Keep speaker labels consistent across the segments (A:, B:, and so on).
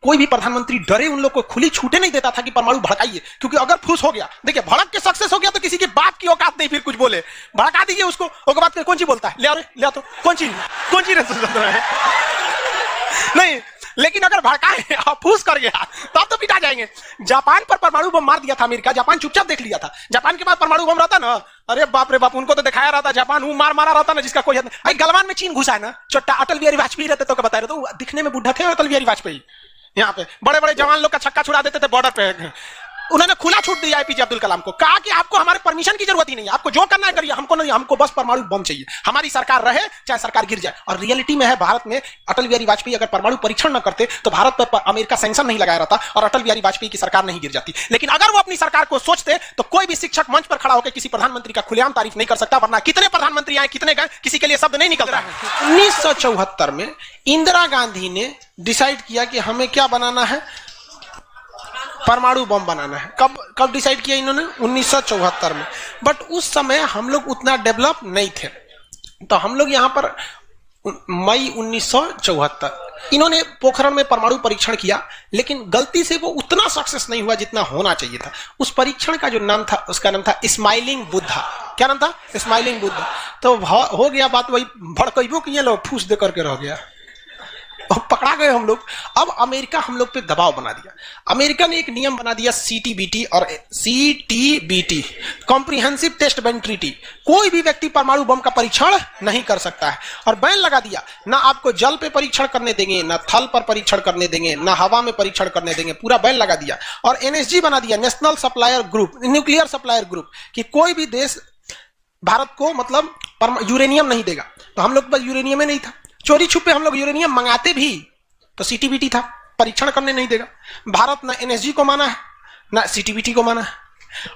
A: कोई भी प्रधानमंत्री डरे उन लोग को खुली छूटे नहीं देता था कि परमाणु भड़काइए, क्योंकि अगर फूस हो गया, देखिए भड़क के सक्सेस हो गया तो किसी की बाप की औकात नहीं फिर कुछ बोले, भड़का दीजिए उसको, उसके बाद कौन सी बोलता है, ले तो कौन सी नहीं, लेकिन अगर भड़काए और फूस कर गया तब तो पिटा जाएंगे। जापान पर परमाणु बम मार दिया था अमेरिका, जापान चुपचाप देख लिया था। जापान के पास परमाणु बम रहता ना, अरे बाप रे बाप, उनको तो दिखाया रहता जापान वो मारा रहता ना जिसका कोई नहीं। गलवान में चीन घुसा है ना, छोटा अटल बिहारी वाजपेयी रहते तो बता रहे, तो दिखने में बुढ़ा थे अटल बिहारी वाजपेयी, यहाँ पे बड़े बड़े जवान लोग का छक्का छुड़ा देते थे बॉर्डर पे। उन्होंने खुला छूट दिया एपीजे अब्दुल कलाम को, कहा कि आपको हमारे परमिशन की जरूरत ही नहीं है, आपको जो करना है करिए, हमको नहीं, हमको बस परमाणु बम चाहिए, हमारी सरकार रहे चाहे सरकार गिर जाए। और रियलिटी में है, भारत में अटल बिहारी वाजपेयी अगर परमाणु परीक्षण न करते तो भारत पर अमेरिका सैंक्शन नहीं लगाया रहता और अटल बिहारी वाजपेयी की सरकार नहीं गिर जाती। लेकिन अगर वो अपनी सरकार को सोचते तो कोई भी शिक्षक मंच पर खड़ा होकर किसी प्रधानमंत्री का खुलेआम तारीफ नहीं कर सकता, वरना कितने प्रधानमंत्री आए कितने गए किसी के लिए शब्द नहीं निकल रहा है। 1974 में इंदिरा गांधी ने डिसाइड किया कि हमें क्या बनाना है, परमाणु बम बनाना है। कब डिसाइड किया इन्होंने, 1974 में। बट उस समय हम लोग उतना डेवलप नहीं थे, तो हम लोग यहां पर मई 1974 इन्होंने पोखरण में परमाणु परीक्षण किया, लेकिन गलती से वो उतना सक्सेस नहीं हुआ जितना होना चाहिए था। उस परीक्षण का जो नाम था, उसका नाम था स्माइलिंग बुद्धा। क्या नाम था? स्माइलिंग बुद्धा। तो हो गया बात वही, भड़कइबो किए लोग, फूस दे करके रह गया, पकड़ा गए हम लोग। अब अमेरिका हम लोग पे दबाव बना दिया। अमेरिका ने एक नियम बना दिया सीटीबीटी और CTBT, comprehensive test ban treaty. कोई भी व्यक्ति परमाणु बम का परीक्षण नहीं कर सकता है, और बैन लगा दिया। ना आपको जल पे परीक्षण करने देंगे, ना थल पर परीक्षण करने देंगे, ना हवा में परीक्षण करने देंगे, पूरा बैन लगा दिया। और एनएसजी बना दिया, national supplier group, nuclear supplier group, कि कोई भी देश भारत को मतलब यूरेनियम नहीं देगा। तो हम लोग पास यूरेनियम नहीं था, चोरी छुपे हम लोग यूरेनियम मंगाते भी तो सीटीबीटी था, परीक्षण करने नहीं देगा। भारत ना एनएसजी को माना है ना सीटीबीटी को माना है।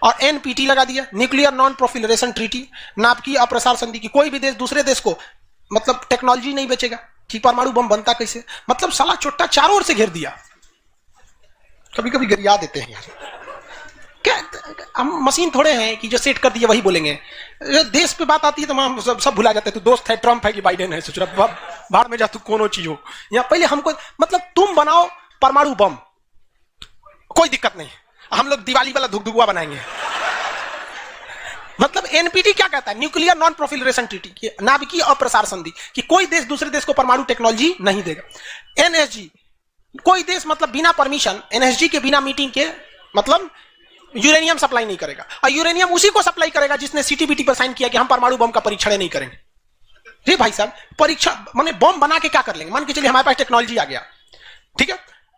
A: और एनपीटी लगा दिया, न्यूक्लियर नॉन प्रोफिलरेशन ट्रीटी, नाभिकीय अप्रसार संधि की कोई भी देश दूसरे देश को मतलब टेक्नोलॉजी नहीं बेचेगा कि परमाणु बम बनता कैसे। मतलब साला चोट्टा चारों ओर से घेर दिया। कभी कभी गरिया देते हैं यार, क्या हम मशीन थोड़े हैं कि जो सेट कर दिए वही बोलेंगे। देश पे बात आती है तो हम सब भुला जाते हैं। तू दोस्त है ट्रम्प है कि बाइडेन है, सोच रहा बाहर में जा तू कोनो चीज हो। या पहले हमको मतलब तुम बनाओ परमाणु बम, कोई दिक्कत नहीं, हम लोग दिवाली वाला धुकधुकुआ बनाएंगे। मतलब एनपीटी क्या कहता है, न्यूक्लियर नॉन प्रोफिलरेशन ट्रीटी, नाभिकीय अप्रसार संधि, कि कोई देश दूसरे देश को परमाणु टेक्नोलॉजी नहीं देगा। एनएसजी, कोई देश मतलब बिना परमिशन, एनएसजी के बिना मीटिंग के मतलब यूरेनियम सप्लाई नहीं करेगा। और यूरेनियम उसी को सप्लाई करेगा जिसने सीटीबीटी पर साइन किया कि हम परमाणु बम का परीक्षण नहीं करेंगे। जी भाई साहब, परीक्षा माने बम बना के क्या कर लेंगे, मान के चलिए हमारे पास टेक्नोलॉजी आ गया, ठीक है,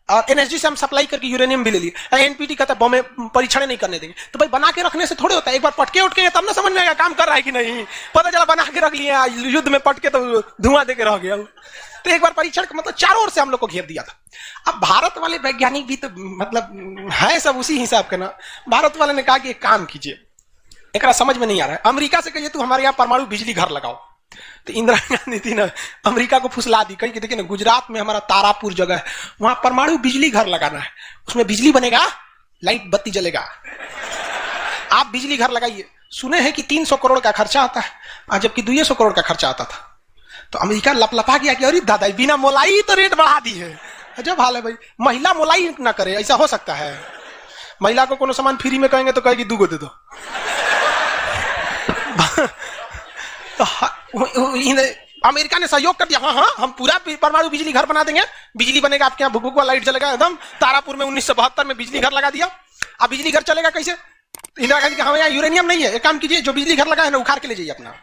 A: और एनएसजी से हम सप्लाई करके यूरेनियम भी ले लिए। एनपीटी कहता है बम में परीक्षण नहीं करने देंगे। तो भाई बना के रखने से थोड़े होता है, एक बार पटके उठके तब ना समझ में आएगा काम कर रहा है कि नहीं। पता चला बना के रख लिया, युद्ध में पटके तो धुआं दे के रह गया। तो एक बार परीक्षण मतलब चारों ओर से हम लोग को घेर दिया था। अब भारत वाले वैज्ञानिक भी तो मतलब है सब उसी हिसाब के ना। भारत वाले ने कहा कि एक काम कीजिए, एक समझ में नहीं आ रहा है, अमेरिका से कहिए तू हमारे यहाँ परमाणु बिजली घर लगाओ। तो इंदिरा गांधी थी ना, अमेरिका को फुसला दी, कहीं देखिए ना गुजरात में हमारा तारापुर जगह है, वहां परमाणु बिजली घर लगाना है, उसमें बिजली बनेगा, लाइट बत्ती जलेगा, आप बिजली घर लगाइए। सुने हैं कि 300 करोड़ का खर्चा आता है, जबकि 200 करोड़ का खर्चा आता था। तो अमेरिका लपलपा गया कि अरे दादा बिना मोलाई तो रेट बढ़ा दी है। अजब हाल है भाई, महिला मोलाई ना करे, ऐसा हो सकता है? महिला को कोनो सामान फ्री में कहेंगे तो कहेगी 2 गो दे दो। अमेरिका ने सहयोग कर दिया, हाँ हम पूरा परमाणु बिजली घर बना देंगे, बिजली बनेगा आपके यहाँ, भुक लाइट जलेगा एकदम। तारापुर में 1972 में बिजली घर लगा दिया। अब बिजली घर चलेगा कैसे? इंदिरा गांधी कहा यहाँ यूरेनियम नहीं है, एक काम कीजिए जो बिजली घर लगा है ना उखाड़ के ले जाइए, अपना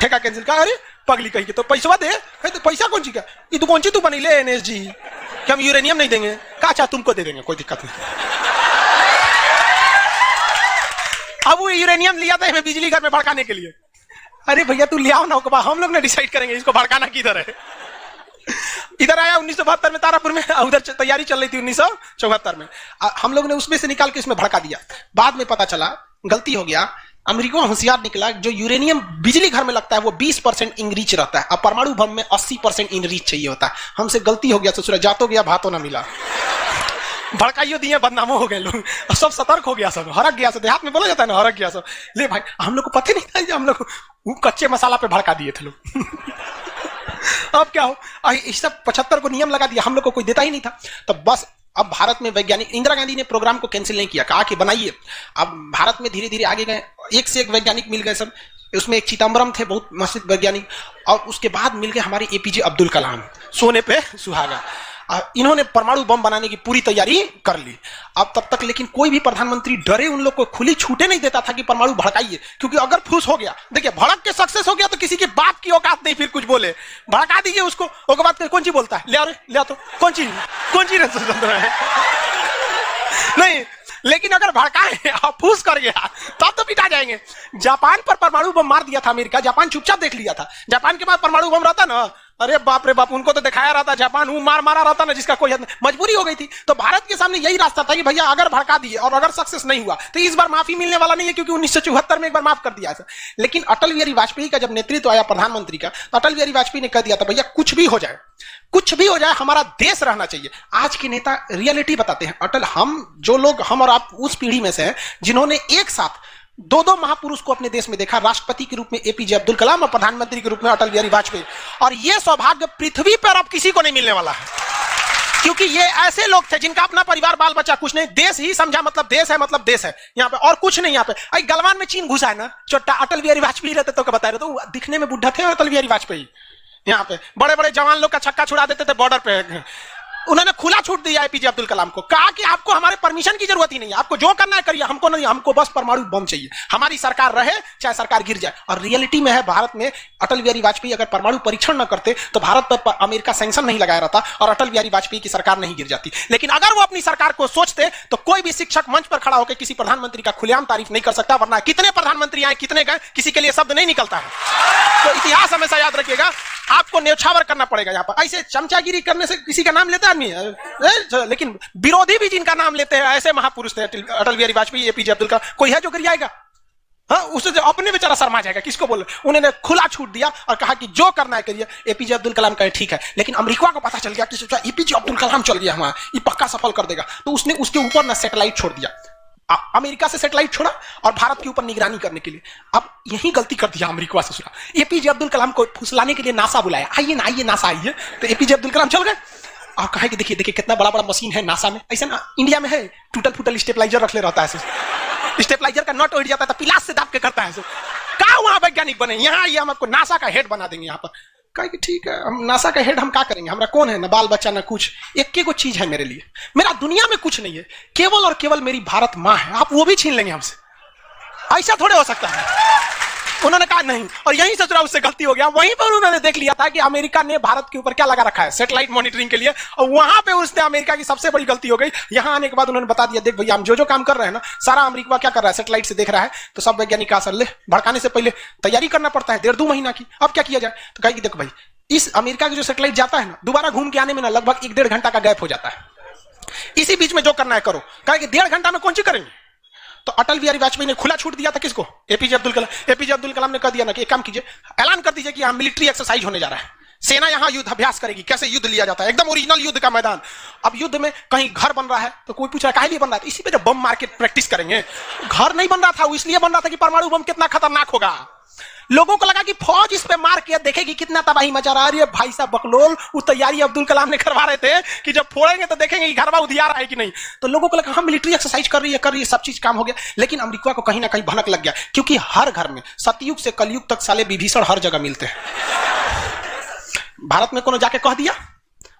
A: ठेका कैंसिल। का अरे पगली कही तो पैसा दे, तो पैसा कौन सी का, ये तो कौन सी तू बनी ले एनएसजी कि हम यूरेनियम नहीं देंगे। कहा अच्छा तुमको दे देंगे, कोई दिक्कत नहीं। अब वो यूरेनियम लिया था हमें बिजली घर में भड़काने के लिए। अरे भैया तू ले आओ ना, हम लोग ने डिसाइड करेंगे इसको भड़काना किधर है। इधर आया 1972 में तारापुर में, उधर तैयारी चल रही थी 1974 में। हम लोग ने उसमें से निकाल के इसमें भड़का दिया। बाद में पता चला गलती हो गया, अमेरिका होशियार निकला, जो यूरेनियम बिजली घर में लगता है वो 20% इनरीच रहता है, अब परमाणु बम में 80% इनरीच चाहिए होता है। हमसे गलती हो गया, ससुरा जातो गया भातो ना मिला, भड़काइयो दिए, बदनामो हो गए लोग, सब सतर्क हो गया, सब हरक गया, सब देहात में बोला जाता है ना, हरक गया सब। ले भाई हम लोग को पता नहीं था, हम लोग कच्चे मसाला पे भड़का दिए थे लोग। अब क्या हो, इस सब 75 को नियम लगा दिया, हम लोग को कोई देता ही नहीं था। तो बस अब भारत में वैज्ञानिक, इंदिरा गांधी ने प्रोग्राम को कैंसिल नहीं किया, कहा कि बनाइए। अब भारत में धीरे धीरे आगे गए, एक से एक वैज्ञानिक मिल गए सब। उसमें एक चिदम्बरम थे, बहुत मशहूर वैज्ञानिक, और उसके बाद मिल गए हमारे एपीजे अब्दुल कलाम, सोने पे सुहागा। इन्होंने परमाणु बम बनाने की पूरी तैयारी कर ली। अब तब तक लेकिन कोई भी प्रधानमंत्री डरे उन लोग को खुली छूटे नहीं देता था कि परमाणु भड़काइए, क्योंकि अगर फूस हो गया, देखिए भड़क के सक्सेस हो गया तो किसी के बाप की औकात नहीं फिर कुछ बोले, भड़का दीजिए उसको, उसके बाद कौन सी बोलता है, ले तो कौन चीज है नहीं, लेकिन अगर भड़काए और फूस कर गया तब तो पिटा जाएंगे। जापान पर परमाणु बम मार दिया था अमेरिका, जापान चुपचाप देख लिया था। जापान के पास परमाणु बम रहता ना, अरे बाप रे बाप, उनको तो दिखाया रहता जापान मारा रहता ना, जिसका कोई मजबूरी हो गई थी। तो भारत के सामने यही रास्ता था कि भैया अगर भड़का दिए और अगर सक्सेस नहीं हुआ तो इस बार माफी मिलने वाला नहीं है, क्योंकि 1974 में एक बार माफ कर दिया था। लेकिन अटल बिहारी वाजपेयी का जब नेतृत्व आया प्रधानमंत्री का, तो अटल बिहारी वाजपेयी ने कह दिया था भैया कुछ भी हो जाए, कुछ भी हो जाए, हमारा देश रहना चाहिए। आज के नेता रियलिटी बताते हैं। अटल, हम और आप उस पीढ़ी में से हैं जिन्होंने एक साथ दो महापुरुष को अपने देश में देखा, राष्ट्रपति के रूप में एपीजे अब्दुल कलाम और प्रधानमंत्री के रूप में अटल बिहारी वाजपेयी। और यह सौभाग्य पृथ्वी पर अब किसी को नहीं मिलने वाला है, क्योंकि ये ऐसे लोग थे जिनका अपना परिवार बाल बच्चा कुछ नहीं, देश ही समझा मतलब देश है, मतलब देश है यहाँ पे, और कुछ नहीं। यहाँ पे गलवान में चीन घुसा है ना, छोटा अटल बिहारी वाजपेयी रहते तो बता रहे, तो दिखने में बुढ़ा थे अटल बिहारी वाजपेयी। यहाँ पे बड़े बड़े जवान लोग का छक्का छुड़ा देते थे बॉर्डर पे। उन्होंने खुला छूट दिया एपीजे अब्दुल कलाम को, कहा कि आपको हमारे परमिशन की जरूरत ही नहीं है, आपको जो करना है करिए, हमको नहीं, हमको बस परमाणु बम चाहिए, हमारी सरकार रहे चाहे सरकार गिर जाए। और रियलिटी में है, भारत में अटल बिहारी वाजपेयी अगर परमाणु परीक्षण न करते तो भारत पर अमेरिका सैंक्शन नहीं लगाया रहता और अटल बिहारी वाजपेयी की सरकार नहीं गिर जाती। लेकिन अगर वो अपनी सरकार को सोचते तो कोई भी शिक्षक मंच पर खड़ा होकर किसी प्रधानमंत्री का खुलेआम तारीफ नहीं कर सकता, वरना कितने प्रधानमंत्री आए कितने गए किसी के लिए शब्द नहीं निकलता है। तो इतिहास हमेशा याद रखिएगा, आपको न्यौछावर करना पड़ेगा। यहाँ पर ऐसे चमचागिरी करने से किसी का नाम लेता है आदमी, लेकिन विरोधी भी जिनका नाम लेते हैं ऐसे महापुरुष थे अटल बिहारी वाजपेयी, एपीजे अब्दुल कलाम। कोई है जो गिर जाएगा? हाँ, उसे जो अपने बेचारा शर्मा जाएगा, किसको बोले। उन्होंने खुला छूट दिया और कहा कि जो करना है करिए। एपीजे अब्दुल कलाम कहे ठीक है, लेकिन अमेरिका को पता चल गया कि सोचा एपीजे अब्दुल कलाम चल गया हमारा, ये पक्का सफल कर देगा, तो उसने उसके ऊपर ना सैटेलाइट छोड़ दिया। अमेरिका से सैटेलाइट छोड़ा और भारत के ऊपर निगरानी करने के लिए। अब यही गलती कर दिया अमेरिका से। सुना, एपीजे अब्दुल कलाम को फुसलाने के लिए नासा बुलाया, आइए नासा आइए, तो एपीजे अब्दुल कलाम चल गए और कहा कि देखिए कितना बड़ा बड़ा मशीन है नासा में। ऐसा ना इंडिया में है, टूटल फूटल स्टेबलाइजर रख ले रहता है, स्टेबलाइजर का नट उड़ जाता है तो पिलास से दाब के करता है। कहा वहां वैज्ञानिक बने, यहाँ ये हम आपको नासा का हेड बना देंगे। यहाँ पर कहा कि ठीक है, हम नासा का हेड हम क्या करेंगे, हमारा कौन है, ना बाल बच्चा ना कुछ, एक को चीज है मेरे लिए, मेरा दुनिया में कुछ नहीं है, केवल और केवल मेरी भारत माँ है, आप वो भी छीन लेंगे हमसे, ऐसा थोड़े हो सकता है। उन्होंने कहा नहीं, और यही सोच रहा उससे गलती हो गया। वहीं पर उन्होंने देख लिया था कि अमेरिका ने भारत के ऊपर क्या लगा रखा है, सैटेलाइट मॉनिटरिंग के लिए, और वहां पे उसने अमेरिका की सबसे बड़ी गलती हो गई। यहां आने के बाद उन्होंने बता दिया, देख भैया हम जो काम कर रहे हैं ना, सारा अमेरिका क्या कर रहा है, सैटेलाइट से देख रहा है। तो सब वैज्ञानिक का ले भड़काने से पहले तैयारी करना पड़ता है 1.5-2 महीना की। अब क्या किया जाए, तो कहा कि देखो भाई, इस अमेरिका की जो सैटेलाइट जाता है ना, दोबारा घूम के आने में ना लगभग 1-1.5 घंटा का गैप हो जाता है। इसी बीच में जो करना है करो। कहा कि 1.5 घंटा में कौन सी करेंगे। तो अटल बिहारी वाजपेयी ने खुला छूट दिया था किसको, एपीजे अब्दुल कलाम। एपीजे अब्दुल कलाम ने कह दिया ना कि एक काम कीजिए, ऐलान कर दीजिए कि यहां मिलिट्री एक्सरसाइज होने जा रहा है, सेना यहां युद्ध अभ्यास करेगी, कैसे युद्ध लिया जाता है, एकदम ओरिजिनल युद्ध का मैदान। अब युद्ध में कहीं घर बन रहा है तो कोई पूछ रहा है काहे लिए बन रहा है, इसी पे जो बम मार के प्रैक्टिस करेंगे। घर नहीं बन रहा था, वो इसलिए बन रहा था कि परमाणु बम कितना खतरनाक होगा। लोगों को लगा कि फौज इस पे मार के देखेगी कितना तबाही मचा रहा है। भाई साहब बकलोल, वो तैयारी अब्दुल कलाम ने करवा रहे थे कि जब फोड़ेंगे तो देखेंगे कि घरवा उधियार है कि नहीं। तो लोगों को लगा हम मिलिट्री एक्सरसाइज कर रही है, सब चीज काम हो गया। लेकिन अमेरिका को कहीं ना कहीं भनक लग गया, क्योंकि हर घर में सतयुग से कलयुग तक साले विभीषण हर जगह मिलते हैं। भारत में कोनो जाके कह दिया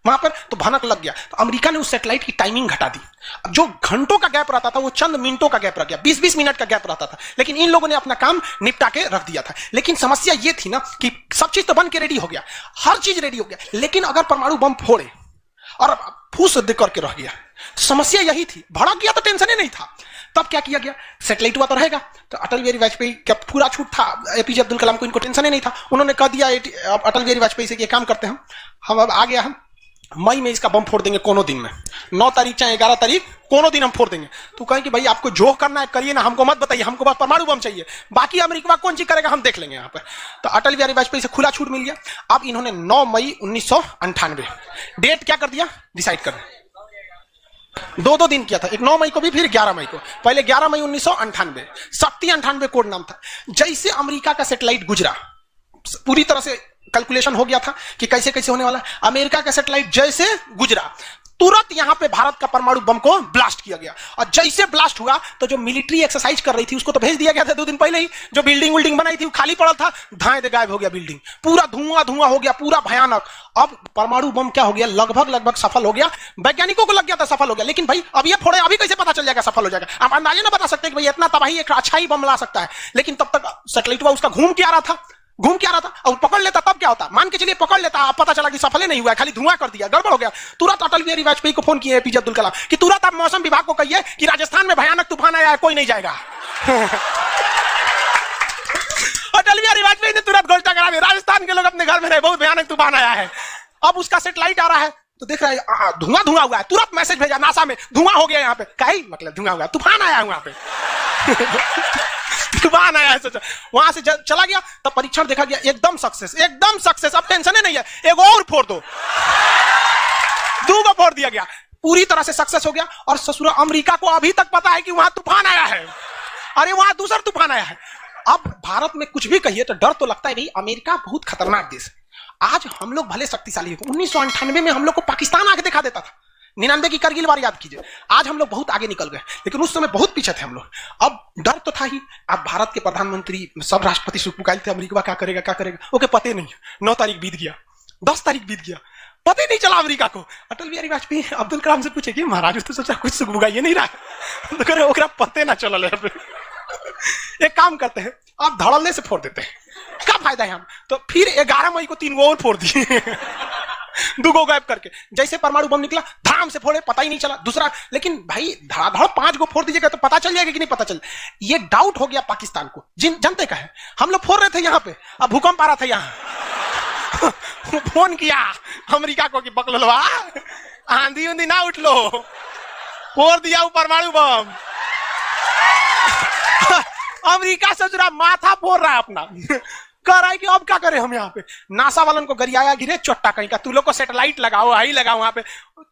A: वहां पर तो भनक लग गया। तो अमेरिका ने उस सैटेलाइट की टाइमिंग घटा दी। अब जो घंटों का गैप रहता था वो चंद मिनटों का गैप रह गया, 20-20 मिनट का गैप रहता था। लेकिन इन लोगों ने अपना काम निपटा के रख दिया था। लेकिन समस्या ये थी ना कि सब चीज तो बन के रेडी हो गया, हर चीज रेडी हो गया, लेकिन अगर परमाणु बम फोड़े और फूस करके रह गया, तो समस्या यही थी। भड़क गया तो टेंशन ही नहीं था। तब क्या किया गया, सैटेलाइट हुआ तो रहेगा। तो अटल बिहारी वाजपेयी का पूरा छूट था, एपीजे अब्दुल कलाम को इनको टेंशन ही नहीं था। उन्होंने कह दिया अटल बिहारी वाजपेयी से कि काम करते हैं हम अब आ गया, हम मई में इसका बम फोड़ देंगे कोनो दिन में, 9 तारीख चाहे 11 तारीख कोनो दिन हम फोड़ देंगे। तो कहें कि भाई आपको जो करना है करिए ना, हमको मत बताइए, हमको बस परमाणु बम चाहिए, बाकी अमेरिका कौन सी करेगा हम देख लेंगे यहाँ पर। तो अटल बिहारी वाजपेयी से खुला छूट मिल गया। अब इन्होंने 9 मई 1998 डेट क्या कर दिया, डिसाइड कर 2 दिन किया था, एक 9 मई को भी, फिर 11 मई को। पहले 11 मई 1998, शक्ति 98 कोड नाम था। जैसे अमेरिका का सैटेलाइट गुजरा, पूरी तरह से कैलकुलेशन हो गया था कि कैसे कैसे होने वाला। अमेरिका का सैटेलाइट जैसे गुजरा, तुरंत यहां पे भारत का परमाणु बम को ब्लास्ट किया गया। और जैसे ब्लास्ट हुआ तो जो मिलिट्री एक्सरसाइज कर रही थी उसको तो भेज दिया गया था 2 दिन पहले ही। जो बिल्डिंग विल्डिंग बनाई थी वो खाली पड़ा था, धाए दे गायब हो गया बिल्डिंग, पूरा धुआं धुआं हो गया, पूरा भयानक। अब परमाणु बम क्या हो गया, लगभग सफल हो गया। वैज्ञानिकों को लग गया था सफल हो गया, लेकिन भाई अब ये फोड़े अभी कैसे पता चल जाएगा सफल हो जाएगा? आप अंदाजे ना बता सकते कि भाई इतना तबाही एक अच्छा ही बम ला सकता है। लेकिन तब तक सैटेलाइट उसका घूम के आ रहा था और पकड़ लेता तब क्या होता? मान के चलिए पकड़ लेता, अब पता चला कि सफल नहीं हुआ, खाली धुआं कर दिया, गड़बड़ हो गया। तुरंत अटल बिहारी वाजपेयी को फोन किए एपीजे अब्दुल कलाम कि तुरंत आप मौसम विभाग को कहिए कि राजस्थान में भयानक तूफान आया है, कोई नहीं जाएगा। अटल बिहारी वाजपेयी ने तुरंत घोषणा करा दी, राजस्थान के लोग अपने घर में रहे, बहुत भयानक तूफान आया है। अब उसका सैटेलाइट आ रहा है तो देख रहा है धुआं धुआं हुआ है, तुरंत मैसेज भेजा नासा में, धुआं हो गया यहाँ पे। काहे मतलब धुआं हुआ, तूफान आया है वहां पे। तूफान आया है। वहां से चला गया, तब परीक्षण देखा गया, एकदम सक्सेस। अब टेंशन ही नहीं है, एक और फोड़ दो, 2 को फोड़ दिया गया, पूरी तरह से सक्सेस हो गया। और ससुरा अमेरिका को अभी तक पता है कि वहां तूफान आया है, अरे वहां दूसरा तूफान आया है। अब भारत में कुछ भी कहिए तो डर तो लगता है, भाई अमेरिका बहुत खतरनाक देश है। आज हम लोग भले शक्तिशाली हैं, 1998 में हम लोग को पाकिस्तान आके दिखा देता था, 99 की करगिल वार याद कीजिए। आज हम लोग बहुत आगे निकल गए, लेकिन उस समय बहुत पीछे थे हम लोग। अब डर तो था ही। अब भारत के प्रधानमंत्री सब राष्ट्रपति सुखपुकाइल थे, अमेरिका क्या करेगा, ओके पते नहीं। 9 तारीख बीत गया, 10 तारीख बीत गया, पता ही नहीं चला अमेरिका को। अटल बिहारी वाजपेयी अब्दुल कलाम से पूछे कि महाराज तो सोचा कुछ सुखपुकाइए नहीं रहा, तो करे ओकरा पते ना चला। एक काम करते हैं, आप धड़ल्ले से फोड़ देते हैं, क्या फायदा है हम? तो फिर 11 मई को 3 गो और फोड़ दिए, 2 गो गायब करके। जैसे परमाणु बम निकला धाम से फोड़े, पता ही नहीं चला दूसरा। लेकिन भाई धड़ाधड़ 5 गो फोड़ दीजिएगा तो पता चल जाएगा कि नहीं पता चल। ये डाउट हो गया पाकिस्तान को, जनते का है। हम लोग फोड़ रहे थे यहाँ पे, अब भूकंप आ रहा था यहाँ। फोन किया अमेरिका को कि बकलवा आंधी उंधी ना उठ लो, फोड़ दिया परमाणु बम। अमेरिका सोच रहा माथा फोड़ रहा है अपना, कह रहा है कि अब क्या करें हम। यहाँ पे नासा वालन को गरियाया गिरे चोट्टा कहीं का, तू लोग को सैटेलाइट लगाओ, आई लगाओ वहां पे।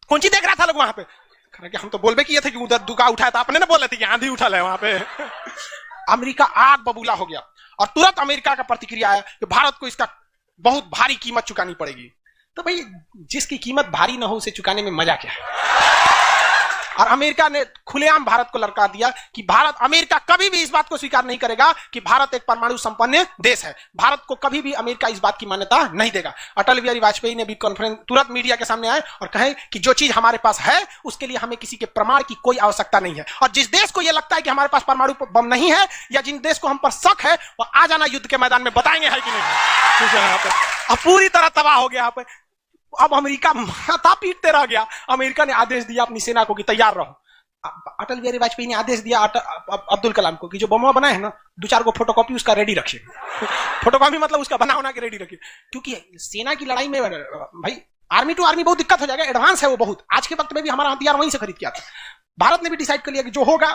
A: कौन सी देख रहा था लोग वहां पे? कह रहा कि हम तो बोलबे किए थे कि उधर दुका उठाया था, आपने ना बोले थे कि आंधी उठा ले वहां पे। अमेरिका आग बबूला हो गया और तुरंत अमेरिका का प्रतिक्रिया आया कि भारत को इसका बहुत भारी कीमत चुकानी पड़ेगी। तो भाई जिसकी कीमत भारी ना हो उसे चुकाने में मजा क्या है? और अमेरिका ने खुलेआम भारत को ललकार दिया कि अमेरिका कभी भी इस बात को स्वीकार नहीं करेगा कि भारत एक परमाणु संपन्न देश है। भारत को कभी भी अमेरिका इस बात की मान्यता नहीं देगा। अटल बिहारी वाजपेयी ने भी कॉन्फ्रेंस तुरंत मीडिया के सामने आए और कहे कि जो चीज हमारे पास है उसके लिए हमें किसी के प्रमाण की कोई आवश्यकता नहीं है। और जिस देश को यह लगता है कि हमारे पास परमाणु बम नहीं है या जिन देश को हम पर शक है वो आ जाना युद्ध के मैदान में, बताएंगे है कि नहीं। अब पूरी तरह तबाह हो गया यहाँ पे। अब अमेरिका माथा पीटते रह गया। अमेरिका ने आदेश दिया अपनी सेना को कि तैयार रहो। अटल बिहारी वाजपेयी ने आदेश दिया अब्दुल कलाम को कि जो बम बनाए हैं ना 2-4 गो फोटोकॉपी उसका रेडी रखिए। फोटोकॉपी मतलब उसका बना के रेडी रखिए, क्योंकि सेना की लड़ाई में भाई आर्मी टू आर्मी बहुत दिक्कत हो जाएगा। एडवांस है वो बहुत। आज के वक्त में भी हमारा हथियार वहीं से खरीद के आता। भारत ने भी डिसाइड कर लिया कि जो होगा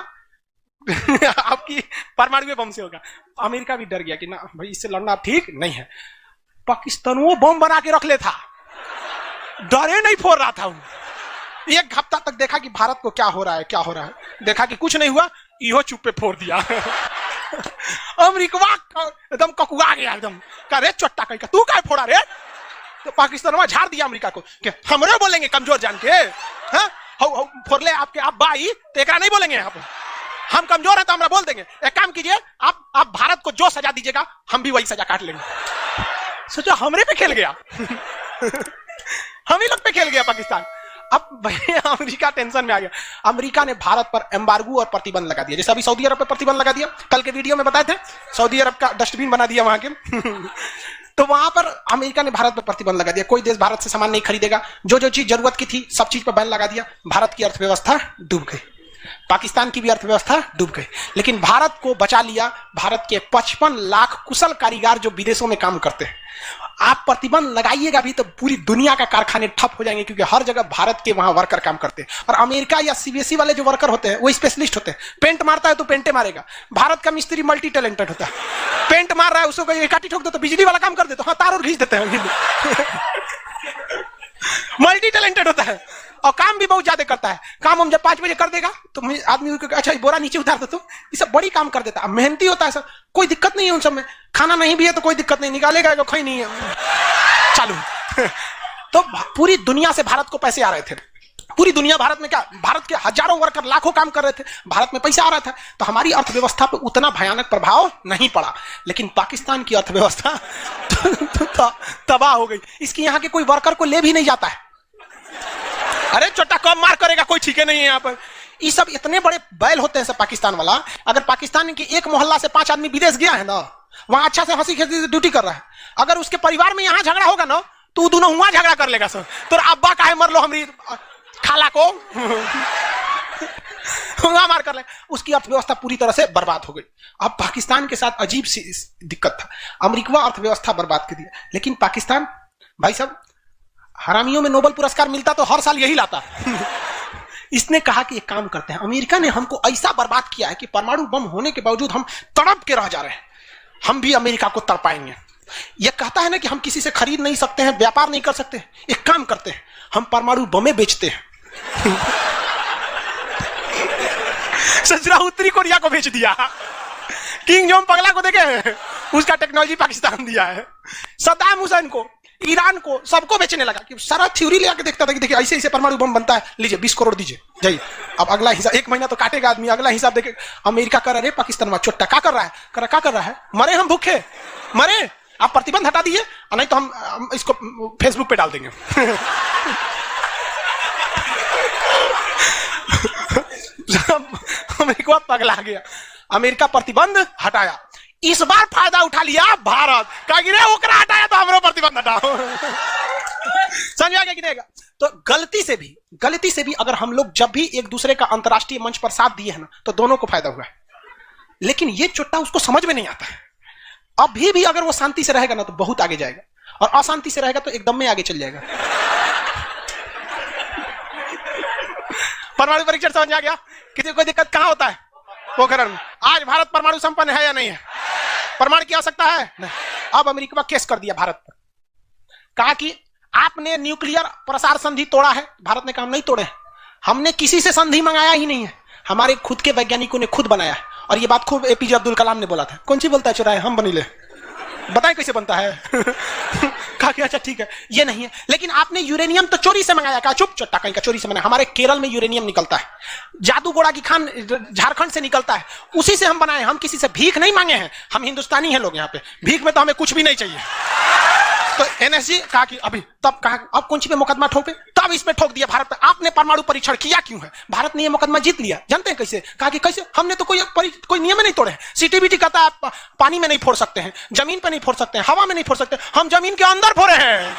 A: आपकी परमाणु बम से होगा। अमेरिका भी डर गया कि ना भाई इससे लड़ना ठीक नहीं है। पाकिस्तान वो बम बना के रख ले था, डरे नहीं फोड़ रहा था। 1 हफ्ता तक देखा कि भारत को क्या हो रहा है, देखा कि कुछ नहीं हुआ, इहो चुप पे फोड़ दिया। अमेरिका एकदम ककुआ गया, एकदम कह रे चट्टा कहीं का तू क्या फोड़ा रे? तो पाकिस्तान में झाड़ दिया अमेरिका को कि हमरे बोलेंगे कमजोर जान के, फोड़ ले आपके आप बाई तो एक नहीं बोलेंगे यहाँ पे, हम कमजोर हैं तो हमरा बोल देंगे। एक काम कीजिए आप भारत को जो सजा दीजिएगा हम भी वही सजा काट लेंगे। सोचो हमरे पे खेल गया। हम ही लोग पे खेल गया पाकिस्तान। अब भाई अमेरिका टेंशन में आ गया। अमेरिका ने भारत पर एम्बार्गो और प्रतिबंध लगा दिया। जैसे अभी सऊदी अरब पर प्रतिबंध लगा दिया, कल के वीडियो में बताए थे, सऊदी अरब का डस्टबिन बना दिया वहां के। तो वहां पर अमेरिका ने भारत पर प्रतिबंध लगा दिया। कोई देश भारत से सामान नहीं खरीदेगा। जो चीज जरूरत की थी सब चीज पर बैन लगा दिया। भारत की अर्थव्यवस्था डूब गई, पाकिस्तान की भी अर्थव्यवस्था डूब गई, लेकिन भारत को बचा लिया भारत के 55 लाख कुशल कारीगर जो विदेशों में काम करते हैं। आप प्रतिबंध लगाइएगा भी तो पूरी दुनिया का कारखाने ठप हो जाएंगे, क्योंकि हर जगह भारत के वहां वर्कर काम करते हैं। और अमेरिका या सीबीएसई वाले जो वर्कर होते हैं वो स्पेशलिस्ट होते हैं। पेंट मारता है तो पेंटे मारेगा। भारत का मिस्त्री मल्टी टैलेंटेड होता है। पेंट मार रहा है उसको काटी ठोक दो तो बिजली वाला काम कर देते, हाँ तार और खींच देते हैं। मल्टी टैलेंटेड होता है और काम भी बहुत ज्यादा करता है। काम हम जब 5 बजे कर देगा तो आदमी अच्छा बोरा नीचे उतार दो, तो ये सब बड़ी काम कर देता है। मेहनती होता है सर, कोई दिक्कत नहीं है उन सब में। खाना नहीं भी है तो कोई दिक्कत नहीं, निकालेगा जो खाई नहीं है चालू। तो पूरी दुनिया से भारत को पैसे आ रहे थे। पूरी दुनिया भारत में क्या, भारत के हजारों वर्कर लाखों काम कर रहे थे, भारत में पैसा आ रहा था, तो हमारी अर्थव्यवस्था पे उतना भयानक प्रभाव नहीं पड़ा। लेकिन पाकिस्तान की अर्थव्यवस्था तबाह हो गई। इसकी यहाँ के कोई वर्कर को ले भी नहीं जाता है। अरे छोटा कम मार करेगा कोई, ठीक है नहीं है यहाँ पर। ये सब इतने बड़े बैल होते हैं सब पाकिस्तान वाला। अगर पाकिस्तान के एक मोहल्ला से 5 आदमी विदेश गया है ना, वहां अच्छा से हंसी खेसी ड्यूटी कर रहा है, अगर उसके परिवार में यहाँ झगड़ा होगा ना, तो दोनों वहां झगड़ा कर लेगा सर। तो अब्बा काहे मर लो, हमारी खाला को मार कर ले। उसकी अर्थव्यवस्था पूरी तरह से बर्बाद हो गई। अब पाकिस्तान के साथ अजीब सी दिक्कत था, अमेरिका अर्थव्यवस्था बर्बाद कर दिया। लेकिन पाकिस्तान भाई साहब, हरामियों में नोबेल पुरस्कार मिलता तो हर साल यही लाता। इसने कहा कि एक काम करते हैं, अमेरिका ने हमको ऐसा बर्बाद किया है कि परमाणु बम होने के बावजूद हम तड़प के रह जा रहे हैं, हम भी अमेरिका को तड़पाएंगे। यह कहता है ना कि हम किसी से खरीद नहीं सकते हैं, व्यापार नहीं कर सकते, एक काम करते हैं, हम परमाणु बमें बेचते हैं। सजरा उत्तरी कोरिया को बेच दिया, किंग जोंग पगला को देखे, उसका टेक्नोलॉजी पाकिस्तान दिया है, सद्दाम हुसैन को, ईरान को, सबको बेचने लगा। कि सारा थ्योरी ले आके देखता था कि देखिए ऐसे ऐसे परमाणु बम बनता है, लीजिए 20 करोड़ दीजिए जाइए। अब अगला हिसाब, 1 महीना तो काटेगा आदमी, अगला हिसाब देखे। अमेरिका कर रहा है, पाकिस्तान में छोटा क्या कर रहा है, क्या कर रहा है, मरे हम भूखे मरे, आप प्रतिबंध हटा दीजिए, नहीं तो हम इसको फेसबुक पे डाल देंगे। अमेरिका पगला गया, अमेरिका प्रतिबंध हटाया। इस बार फायदा उठा लिया भारत, कहा ओकरा हटाया तो हमरो प्रतिबंध हटाओ। समझ आ गया? तो गलती से भी अगर हम लोग जब भी एक दूसरे का अंतर्राष्ट्रीय मंच पर साथ दिए हैं ना, तो दोनों को फायदा हुआ है। लेकिन ये चुट्टा उसको समझ में नहीं आता है। अभी भी अगर वो शांति से रहेगा ना तो बहुत आगे जाएगा, और अशांति से रहेगा तो एकदम में आगे चल जाएगा। परमाणु परीक्षण समझ आ गया? किसी को कोई दिक्कत कहां होता है? पोखरण में। आज भारत परमाणु संपन्न है या नहीं है? परमाणु की आवश्यकता है नहीं। अब अमेरिका में केस कर दिया भारत पर, कहा कि आपने न्यूक्लियर प्रसार संधि तोड़ा है। भारत ने कहा हम नहीं तोड़े, हमने किसी से संधि मंगाया ही नहीं है, हमारे खुद के वैज्ञानिकों ने खुद बनाया है। और ये बात खूब एपीजे अब्दुल कलाम ने बोला था। कौन सी बोलता है चुराए हम बनी ले, बताएं कैसे बनता है। कहा कि अच्छा ठीक है, ये नहीं है। लेकिन आपने यूरेनियम तो चोरी से मंगाया। कहा चुप, चट्टा कहीं का चोरी से मंगाया, हमारे केरल में यूरेनियम निकलता है, जादू गोड़ा की खान झारखंड से निकलता है, उसी से हम बनाए, हम किसी से भीख नहीं मांगे हैं, हम हिंदुस्तानी हैं लोग, यहाँ पे भीख में तो हमें कुछ भी नहीं चाहिए। तो एनएसजी कहा कि अभी तब कहा अब कौन सी पे मुकदमा ठोके, तब इस पे ठोक दिया भारत पे। आपने परमाणु परीक्षण किया क्यों है? भारत ने ये मुकदमा जीत लिया। जानते हैं कैसे? कहा कि कैसे, हमने तो कोई नियम नहीं तोड़े। सीटीबीटी कहता है आप पानी में नहीं फोड़ सकते हैं, जमीन पे नहीं फोड़ सकते हैं, हवा में नहीं फोड़ सकते, हम जमीन के अंदर फोड़े हैं।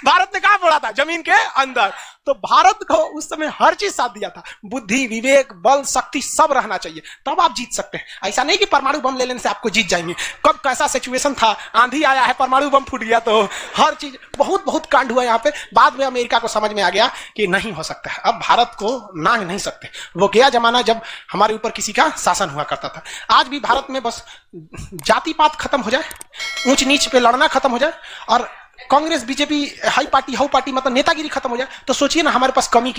A: भारत ने कहा फोड़ा था? जमीन के अंदर। तो भारत को उस समय हर चीज साथ दिया था, बुद्धि, विवेक, बल, शक्ति सब रहना चाहिए, तब आप जीत सकते हैं। ऐसा नहीं कि परमाणु बम ले लेने से आपको जीत जाएंगे। कब कैसा सिचुएशन था, आंधी आया है, परमाणु बम फूट गया, तो हर चीज बहुत कांड हुआ यहाँ पे। बाद में अमेरिका को समझ में आ गया कि नहीं हो सकता है, अब भारत को नांग नहीं सकते। वो गया जमाना जब हमारे ऊपर किसी का शासन हुआ करता था। आज भी भारत में बस जाति पात खत्म हो जाए, ऊंच नीच पे लड़ना खत्म हो जाए, और Congress BJP high party how party मतलब नेतागिरी खत्म हो जाए, तो सोचिए ना हमारे पास कमी की